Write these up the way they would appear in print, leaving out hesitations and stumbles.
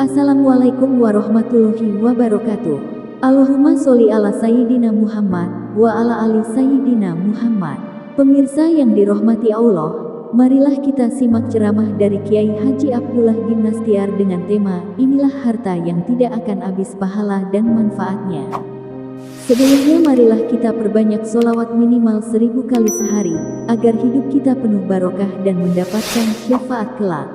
Assalamualaikum warahmatullahi wabarakatuh. Allahumma sholli ala Sayyidina Muhammad wa ala ali Sayyidina Muhammad. Pemirsa yang dirahmati Allah, marilah kita simak ceramah dari Kiai Haji Abdullah bin Nastiar dengan tema "Inilah harta yang tidak akan habis pahala dan manfaatnya". Sebelumnya marilah kita perbanyak sholawat minimal 1000 kali sehari, agar hidup kita penuh barokah dan mendapatkan syafaat kelak.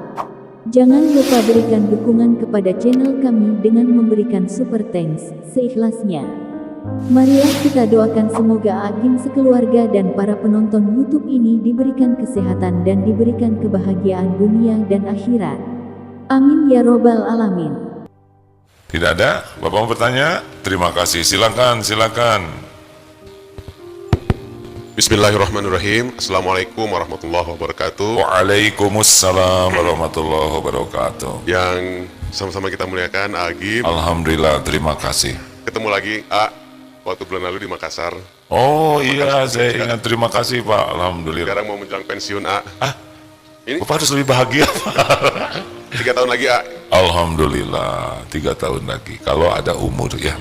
Jangan lupa berikan dukungan kepada channel kami dengan memberikan super thanks seikhlasnya. Marilah kita doakan semoga Agim sekeluarga dan para penonton YouTube ini diberikan kesehatan dan diberikan kebahagiaan dunia dan akhirat. Amin ya robbal alamin. Tidak ada? Bapak mau bertanya? Terima kasih. Silakan. Bismillahirrahmanirrahim. Assalamualaikum warahmatullahi wabarakatuh. Waalaikumsalam warahmatullahi wabarakatuh. Yang sama-sama kita muliakan, Agim. Alhamdulillah, terima kasih. Ketemu lagi, waktu bulan lalu di Makassar. Oh iya, saya ingat. Terima kasih Pak. Alhamdulillah. Sekarang mau menjelang pensiun, Ini Bapak harus lebih bahagia Pak. 3 tahun lagi, Alhamdulillah, 3 tahun lagi. Kalau ada umur ya.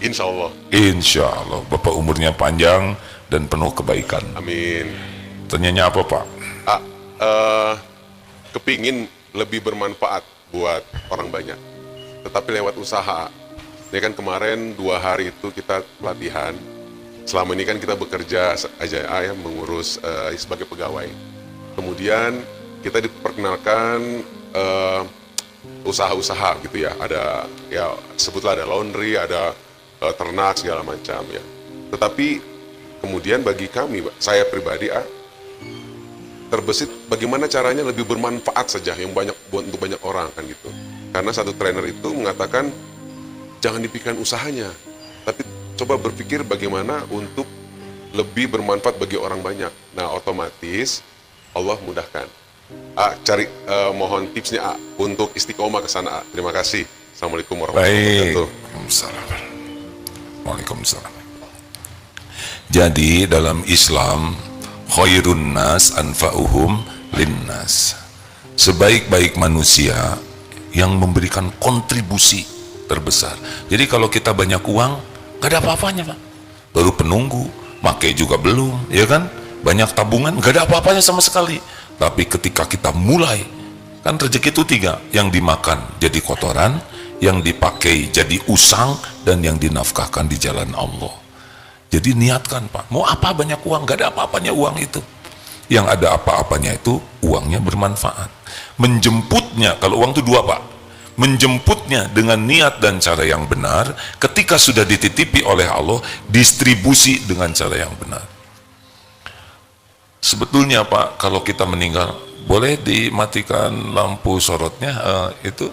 Insya Allah. Insya Allah. Bapak umurnya panjang dan penuh kebaikan. Amin. Tanyanya apa Pak? Kepingin lebih bermanfaat buat orang banyak, tetapi lewat usaha. Ini kan kemarin 2 hari itu kita pelatihan. Selama ini kan kita bekerja aja ya, mengurus sebagai pegawai. Kemudian kita diperkenalkan usaha-usaha gitu ya. Ada ya, sebutlah ada laundry, ada ternak segala macam ya. Tetapi kemudian bagi kami, saya pribadi terbesit bagaimana caranya lebih bermanfaat saja yang banyak untuk banyak orang kan gitu. Karena satu trainer itu mengatakan jangan dipikirkan usahanya, tapi coba berpikir bagaimana untuk lebih bermanfaat bagi orang banyak. Nah, otomatis Allah mudahkan. Cari mohon tipsnya untuk istiqomah ke sana. Terima kasih. Assalamualaikum warahmatullahi wabarakatuh. Waalaikumsalam. Jadi dalam Islam, khairun nas anfa'uhum linnas. Sebaik-baik manusia yang memberikan kontribusi terbesar. Jadi kalau kita banyak uang, gak ada apa-apanya Pak. Baru penunggu, makai juga belum, ya kan? Banyak tabungan, gak ada apa-apanya sama sekali. Tapi ketika kita mulai, kan rezeki itu 3, yang dimakan jadi kotoran, yang dipakai jadi usang, dan yang dinafkahkan di jalan Allah. Jadi niatkan Pak, mau apa banyak uang, gak ada apa-apanya uang itu. Yang ada apa-apanya itu, uangnya bermanfaat. Menjemputnya, kalau uang itu 2 Pak, menjemputnya dengan niat dan cara yang benar, ketika sudah dititipi oleh Allah, distribusi dengan cara yang benar. Sebetulnya Pak, kalau kita meninggal, boleh dimatikan lampu sorotnya, itu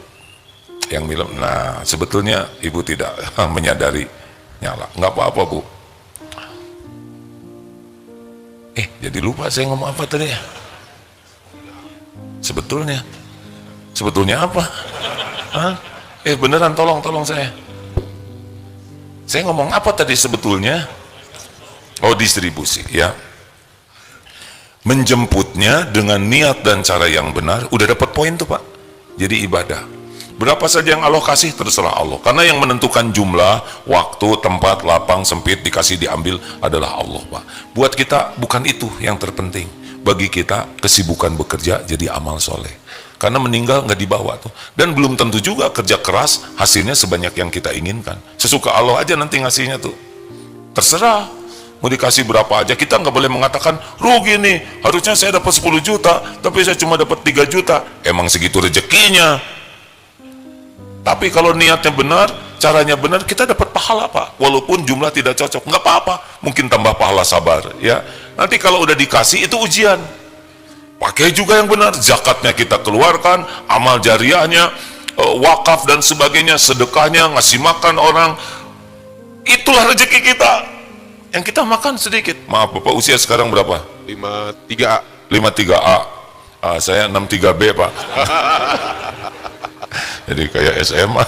yang bilang, nah sebetulnya Ibu tidak menyadari nyala, nggak apa-apa Bu. Jadi lupa saya ngomong apa tadi ya? Sebetulnya apa? Beneran tolong saya. Saya ngomong apa tadi sebetulnya? Oh, distribusi ya. Menjemputnya dengan niat dan cara yang benar, udah dapat poin tuh Pak. Jadi ibadah. Berapa saja yang Allah kasih terserah Allah. Karena yang menentukan jumlah, waktu, tempat, lapang, sempit, dikasih, diambil adalah Allah Pak. Buat kita bukan itu yang terpenting. Bagi kita kesibukan bekerja jadi amal soleh. Karena meninggal nggak dibawa tuh. Dan belum tentu juga kerja keras hasilnya sebanyak yang kita inginkan. Sesuka Allah aja nanti ngasihnya tuh. Terserah. Mau dikasih berapa aja, kita nggak boleh mengatakan rugi nih, harusnya saya dapat 10 juta tapi saya cuma dapat 3 juta. Emang segitu rezekinya. Tapi kalau niatnya benar, caranya benar, kita dapat pahala Pak. Walaupun jumlah tidak cocok, nggak apa-apa, mungkin tambah pahala sabar ya. Nanti kalau udah dikasih itu ujian, pakai juga yang benar, zakatnya kita keluarkan, amal jariahnya, wakaf dan sebagainya, sedekahnya, ngasih makan orang, itulah rezeki kita. Yang kita makan sedikit. Maaf Bapak, usia sekarang berapa? 53A. 53A. Saya 63B Pak. Jadi kayak SMA.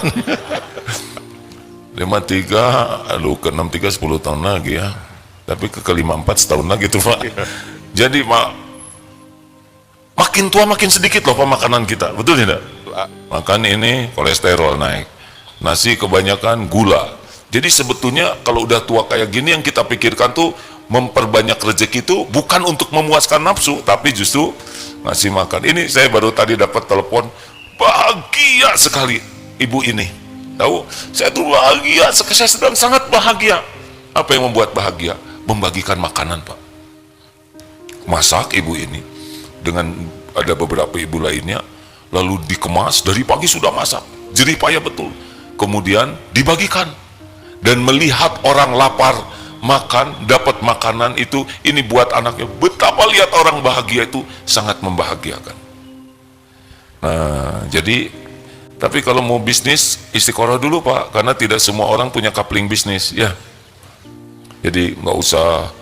53, aduh ke 63 10 tahun lagi ya. Tapi ke 54 setahun lagi tuh Pak. Jadi makin tua makin sedikit loh Pak makanan kita, betul tidak? gula. Makan ini kolesterol naik. Nasi kebanyakan gula. Jadi sebetulnya kalau udah tua kayak gini yang kita pikirkan tuh memperbanyak rezeki itu bukan untuk memuaskan nafsu, tapi justru ngasih makan. Ini saya baru tadi dapat telepon, bahagia sekali ibu ini. Tahu, saya tuh bahagia, saya sedang sangat bahagia. Apa yang membuat bahagia? Membagikan makanan, Pak. Masak ibu ini dengan ada beberapa ibu lainnya, lalu dikemas dari pagi sudah masak, jerih payah betul. Kemudian dibagikan. Dan melihat orang lapar makan, dapat makanan itu, ini buat anaknya. Betapa lihat orang bahagia itu sangat membahagiakan. Nah, jadi, tapi kalau mau bisnis, istiqoroh dulu Pak, karena tidak semua orang punya coupling bisnis, ya. Jadi nggak usah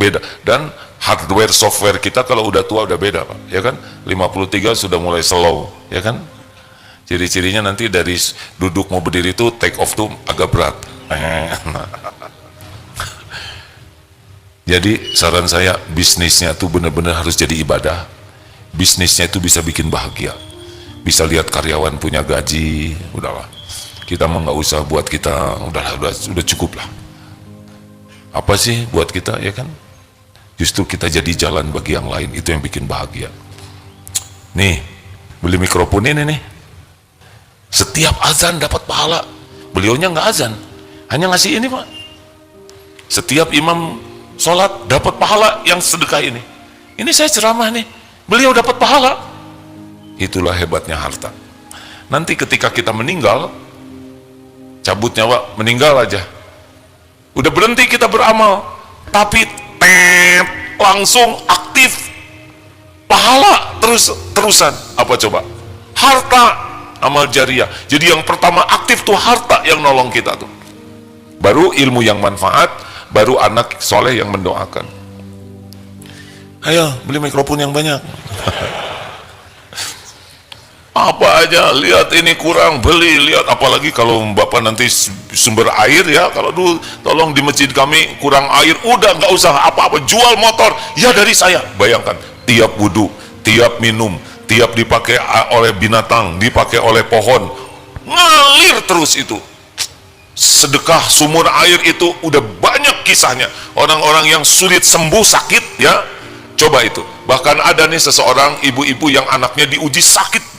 beda. Dan hardware software kita kalau udah tua udah beda Pak, ya kan? 53 sudah mulai slow, ya kan? Ciri-cirinya nanti dari duduk mau berdiri itu take off tuh agak berat. Jadi saran saya, bisnisnya tuh benar-benar harus jadi ibadah. Bisnisnya itu bisa bikin bahagia. Bisa lihat karyawan punya gaji, udahlah. Kita mah nggak usah buat kita, udah cukup lah. Apa sih buat kita, ya kan? Justru kita jadi jalan bagi yang lain, itu yang bikin bahagia. Nih, beli mikrofon ini nih. Setiap azan dapat pahala. Beliaunya nggak azan, hanya ngasih ini Pak. Setiap imam sholat dapat pahala yang sedekah ini. Ini saya ceramah nih, beliau dapat pahala. Itulah hebatnya harta. Nanti ketika kita meninggal, cabut nyawa, meninggal aja. Udah berhenti kita beramal, tapi langsung aktif pahala terusan. Apa coba? Harta. Amal jariah. Jadi yang pertama aktif tuh harta yang nolong kita tuh. Baru ilmu yang manfaat, baru anak soleh yang mendoakan. Ayo beli mikrofon yang banyak. Apa aja, lihat ini kurang, beli, lihat. Apalagi kalau Bapak nanti sumber air ya, kalau dulu tolong di masjid kami kurang air, udah nggak usah apa-apa, jual motor, ya dari saya. Bayangkan, tiap wudhu, tiap minum, tiap dipakai oleh binatang, dipakai oleh pohon, ngalir terus itu. Sedekah sumur air itu udah banyak kisahnya. Orang-orang yang sulit sembuh sakit ya, coba itu. Bahkan ada nih seseorang ibu-ibu yang anaknya diuji sakit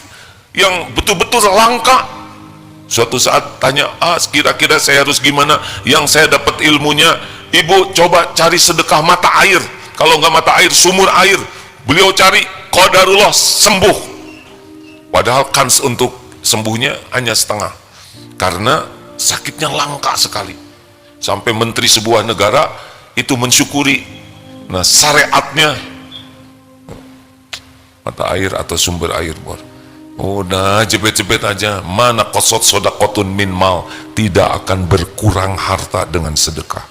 yang betul-betul langka. Suatu saat tanya, kira-kira saya harus gimana? Yang saya dapat ilmunya, ibu coba cari sedekah mata air. Kalau nggak mata air, sumur air. Beliau cari, qadarullah sembuh. Padahal kans untuk sembuhnya hanya setengah, karena sakitnya langka sekali. Sampai menteri sebuah negara itu mensyukuri. Nah, syariatnya mata air atau sumber air, bor. Udah jebet-jebet aja. Mana qasat sodaqotun min mal, tidak akan berkurang harta dengan sedekah.